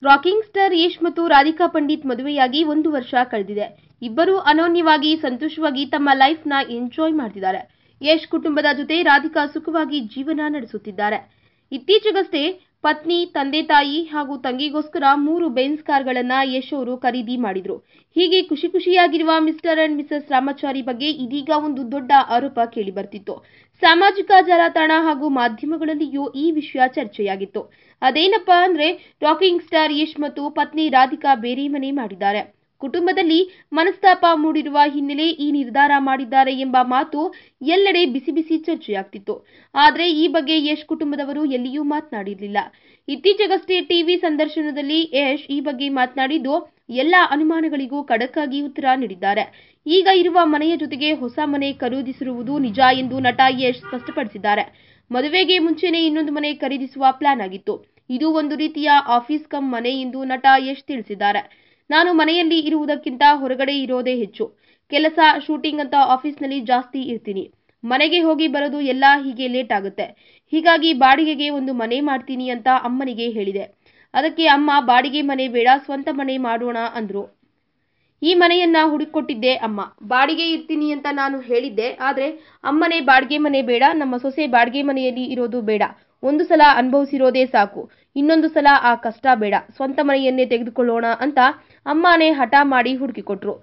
Rocking star Yash ಮತ್ತು ರಾಧಿಕಾ ಪಂಡಿತ್ ಮದುವೆಯಾಗಿ 1 ವರ್ಷ ಕಳೆದಿದೆ. ಇಬ್ಬರು ಅನೋನ್ಯವಾಗಿ ಸಂತೋಷವಾಗಿ ತಮ್ಮ ಲೈಫ್ ನ ಎಂಜಾಯ್ ಮಾಡ್ತಿದ್ದಾರೆ. ಯಶ್ ಕುಟುಂಬದ ಜೊತೆ ರಾಧಿಕಾ ಸುಖವಾಗಿ ಜೀವನ ನಡೆಸುತ್ತಿದ್ದಾರೆ. ಇತ್ತೀಚೆಗಷ್ಟೇ ಪತ್ನಿ, ತಂದೆ ತಾಯಿ ಹಾಗೂ ತಂಗಿಗೋಸ್ಕರ 3 ಬೆಂಜ್ ಕಾರ್ಗಳನ್ನ ಯಶ್ ಅವರು ಖರೀದಿ ಮಾಡಿದ್ರು. ಹೀಗೆ ಖುಷಿಯಾಗಿರುವ ಮಿಸ್ಟರ್ ಅಂಡ್ ಮಿಸಸ್ ರಾಮಾಚಾರಿ ಬಗ್ಗೆ ಇದೀಗ ಒಂದು ದೊಡ್ಡ ಆರೋಪ ಕೇಳಿ ಬರ್ತಿತ್ತು. ಸಾಮಾಜಿಕ ಜಾಲತಾಣ ಹಾಗೂ ಮಾಧ್ಯಮಗಳಲ್ಲಿಯೂ ಈ ವಿಷಯ ಚರ್ಚೆಯಾಗಿತ್ತು. ಅದೇನಪ್ಪಾ ಅಂದ್ರೆ ರಾಕಿಂಗ್ ಸ್ಟಾರ್ ಯಶ್ ಮತ್ತು ಪತ್ನಿ ರಾಧಿಕಾ ಬೇರೆ ಮನೆ ಮಾಡಿದ್ದಾರೆ. ಕುಟುಂಬದಲ್ಲಿ ಮನಸ್ತಾಪ ಮೂಡಿರುವ ಹಿನ್ನೆಲೆ ಈ ನಿರ್ಧಾರ ಮಾಡಿದ್ದಾರೆ ಎಂಬ ಮಾತು ಎಲ್ಲೆಡೆ ಬಿಸಿ ಚರ್ಚೆಯಾಗ್ತಿತ್ತು. ಆದ್ರೆ ಈ ಬಗ್ಗೆ ಯಶ್ ಕುಟುಂಬದವರು ಎಲ್ಲಿಯೂ ಮಾತನಾಡಿರಲಿಲ್ಲ. ಇತ್ತೀಚೆಗಷ್ಟೇ ಟಿವಿ ಸಂದರ್ಶನದಲ್ಲಿ ಯಶ್ ಈ ಬಗ್ಗೆ ಮಾತನಾಡಿದ್ದು ಎಲ್ಲ ಅನುಮಾನಗಳಿಗೂ ಖಡಕ್ ಆಗಿ ಉತ್ತರ ನೀಡಿದ್ದಾರೆ. ಈಗ ಇರುವ ಮನೆಯ ಜೊತೆಗೆ ಹೊಸ ಮನೆ ಖರೀದಿಸಿರುವುದು ನಿಜ ಎಂದು ನಟ ಯಶ್ ಸ್ಪಷ್ಟಪಡಿಸಿದ್ದಾರೆ. ಮದುವೆಗೆ ಮುಂಚೆನೇ ಇನ್ನೊಂದು ಮನೆ ಖರೀದಿಸುವ ಪ್ಲಾನ್ ಆಗಿತ್ತು. ಇದು ಒಂದು ರೀತಿಯ ಆಫೀಸ್ ಕಮ್ ಮನೆ ಎಂದು ನಟ ಯಶ್ ತಿಳಿಸಿದ್ದಾರೆ. ನಾನು ಮನೆಯಲ್ಲಿ ಇರುವುದಕ್ಕಿಂತ ಹೊರಗಡೆ ಇರೋದೇ ಹೆಚ್ಚು. ಕೆಲಸ, ಶೂಟಿಂಗ್ ಅಂತ ಆಫೀಸ್ನಲ್ಲಿ ಜಾಸ್ತಿ ಇರ್ತೀನಿ. ಮನೆಗೆ ಹೋಗಿ ಬರೋದು ಎಲ್ಲ ಹೀಗೆ ಲೇಟ್ ಆಗುತ್ತೆ. ಹೀಗಾಗಿ ಬಾಡಿಗೆಗೆ ಒಂದು ಮನೆ ಮಾಡ್ತೀನಿ ಅಂತ ಅಮ್ಮನಿಗೆ ಹೇಳಿದೆ. ಅದಕ್ಕೆ ಅಮ್ಮ ಬಾಡಿಗೆ ಮನೆ ಬೇಡ, ಸ್ವಂತ ಮನೆ ಮಾಡೋಣ ಅಂದ್ರು. ಈ ಮನೆಯನ್ನ ಹುಡುಕೊಟ್ಟಿದ್ದೆ ಅಮ್ಮ. ಬಾಡಿಗೆ ಇರ್ತೀನಿ ಅಂತ ನಾನು ಹೇಳಿದ್ದೆ. ಆದ್ರೆ ಅಮ್ಮನೇ ಬಾಡಿಗೆ ಮನೆ ಬೇಡ, ನಮ್ಮ ಸೊಸೆ ಬಾಡಿಗೆ ಮನೆಯಲ್ಲಿ ಇರೋದು ಬೇಡ, ಒಂದು ಸಲ ಅನುಭವಿಸಿರೋದೇ ಸಾಕು, ಇನ್ನೊಂದು ಸಲ ಆ ಕಷ್ಟ ಬೇಡ, ಸ್ವಂತ ಮನೆಯನ್ನೇ ತೆಗೆದುಕೊಳ್ಳೋಣ ಅಂತ ಅಮ್ಮನೇ ಹಠ ಮಾಡಿ ಹುಡುಕಿಕೊಟ್ರು.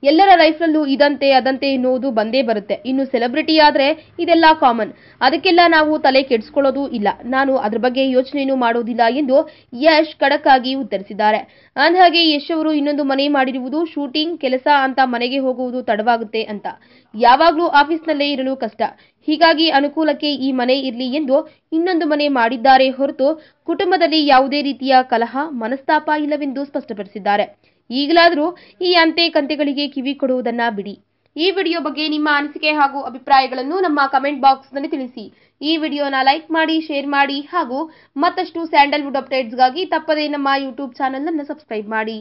ಎಲ್ಲರ ಲೈಫ್ನಲ್ಲೂ ಇದಂತೆ ಅದಂತೆ ಎನ್ನುವುದು ಬಂದೇ ಬರುತ್ತೆ. ಇನ್ನು ಸೆಲೆಬ್ರಿಟಿ ಆದ್ರೆ ಇದೆಲ್ಲ ಕಾಮನ್. ಅದಕ್ಕೆಲ್ಲ ನಾವು ತಲೆ ಕೆಡಿಸ್ಕೊಳ್ಳೋದು ಇಲ್ಲ. ನಾನು ಅದ್ರ ಬಗ್ಗೆ ಯೋಚನೆನೂ ಮಾಡೋದಿಲ್ಲ ಎಂದು ಯಶ್ ಖಡಕ್ ಆಗಿ ಉತ್ತರಿಸಿದ್ದಾರೆ. ಅಂದಹಾಗೆ ಯಶ್ ಅವರು ಇನ್ನೊಂದು ಮನೆ ಮಾಡಿರುವುದು ಶೂಟಿಂಗ್, ಕೆಲಸ ಅಂತ ಮನೆಗೆ ಹೋಗುವುದು ತಡವಾಗುತ್ತೆ ಅಂತ. ಯಾವಾಗ್ಲೂ ಆಫೀಸ್ನಲ್ಲೇ ಇರಲು ಕಷ್ಟ. ಹೀಗಾಗಿ ಅನುಕೂಲಕ್ಕೆ ಈ ಮನೆ ಇರ್ಲಿ ಎಂದು ಇನ್ನೊಂದು ಮನೆ ಮಾಡಿದ್ದಾರೆ ಹೊರತು ಕುಟುಂಬದಲ್ಲಿ ಯಾವುದೇ ರೀತಿಯ ಕಲಹ, ಮನಸ್ತಾಪ ಇಲ್ಲವೆಂದು ಸ್ಪಷ್ಟಪಡಿಸಿದ್ದಾರೆ. ಈಗಲಾದರೂ ಈ ಅಂತೆ ಕಂತೆಗಳಿಗೆ ಕಿವಿ ಕೊಡುವುದನ್ನ ಬಿಡಿ. ಈ ವಿಡಿಯೋ ಬಗ್ಗೆ ನಿಮ್ಮ ಅನಿಸಿಕೆ ಹಾಗೂ ಅಭಿಪ್ರಾಯಗಳನ್ನು ನಮ್ಮ ಕಮೆಂಟ್ ಬಾಕ್ಸ್ನಲ್ಲಿ ತಿಳಿಸಿ. ಈ ವಿಡಿಯೋನ ಲೈಕ್ ಮಾಡಿ, ಶೇರ್ ಮಾಡಿ ಹಾಗೂ ಮತ್ತಷ್ಟು ಸ್ಯಾಂಡಲ್ವುಡ್ ಅಪ್ಡೇಟ್ಸ್ಗಾಗಿ ತಪ್ಪದೇ ನಮ್ಮ ಯೂಟ್ಯೂಬ್ ಚಾನೆಲ್ ಅನ್ನು ಸಬ್ಸ್ಕ್ರೈಬ್ ಮಾಡಿ.